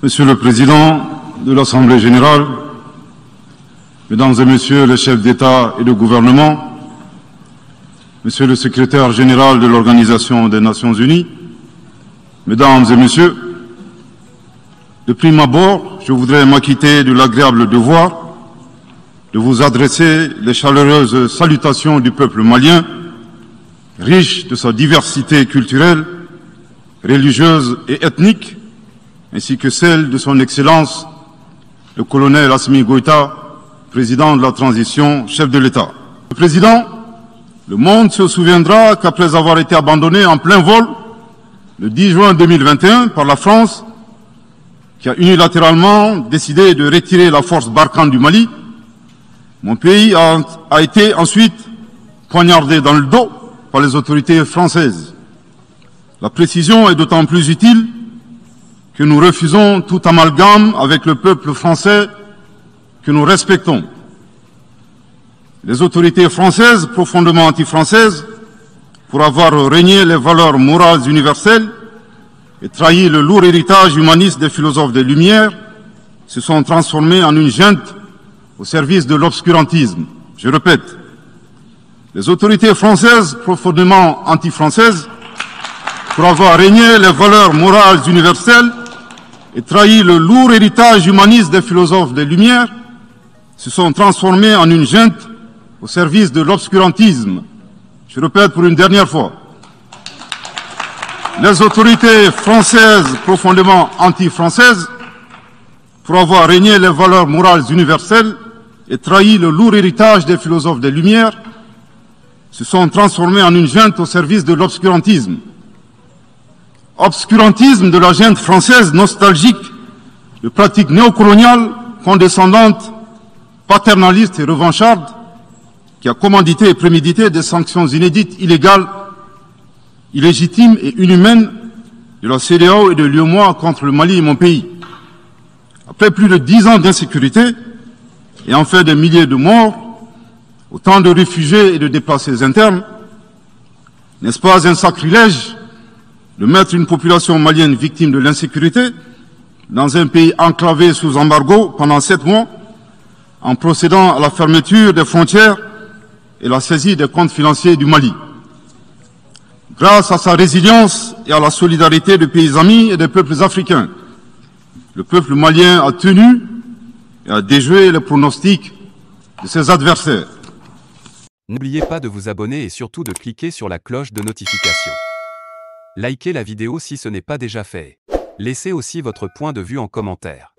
Monsieur le Président de l'Assemblée générale, Mesdames et Messieurs les chefs d'État et de gouvernement, Monsieur le Secrétaire général de l'Organisation des Nations unies, Mesdames et Messieurs, de prime abord, je voudrais m'acquitter de l'agréable devoir de vous adresser les chaleureuses salutations du peuple malien, riche de sa diversité culturelle, religieuse et ethnique, ainsi que celle de son Excellence, le colonel Assimi Goïta, président de la transition, chef de l'État. Le Président, le monde se souviendra qu'après avoir été abandonné en plein vol, le 10 juin 2021, par la France, qui a unilatéralement décidé de retirer la force Barkhane du Mali, mon pays a été ensuite poignardé dans le dos par les autorités françaises. La précision est d'autant plus utile que nous refusons tout amalgame avec le peuple français que nous respectons. Les autorités françaises, profondément anti-françaises, pour avoir régné les valeurs morales universelles et trahi le lourd héritage humaniste des philosophes des Lumières, se sont transformées en une junte au service de l'obscurantisme. Je répète, les autorités françaises, profondément anti-françaises, pour avoir régné les valeurs morales universelles et trahi le lourd héritage humaniste des philosophes des Lumières, se sont transformées en une junte au service de l'obscurantisme. Je répète pour une dernière fois. Les autorités françaises, profondément anti-françaises, pour avoir régné les valeurs morales universelles et trahi le lourd héritage des philosophes des Lumières, se sont transformées en une junte au service de l'obscurantisme. Obscurantisme de la junte française nostalgique de pratiques néocoloniales, condescendantes, paternalistes et revanchardes, qui a commandité et prémédité des sanctions inédites, illégales, illégitimes et inhumaines de la CEDEAO et de l'UEMOA contre le Mali et mon pays. Après plus de 10 ans d'insécurité et en fait des milliers de morts, autant de réfugiés et de déplacés internes, n'est-ce pas un sacrilège de mettre une population malienne victime de l'insécurité dans un pays enclavé sous embargo pendant 7 mois, en procédant à la fermeture des frontières et la saisie des comptes financiers du Mali. Grâce à sa résilience et à la solidarité des pays amis et des peuples africains, le peuple malien a tenu et a déjoué les pronostics de ses adversaires. N'oubliez pas de vous abonner et surtout de cliquer sur la cloche de notification. Likez la vidéo si ce n'est pas déjà fait. Laissez aussi votre point de vue en commentaire.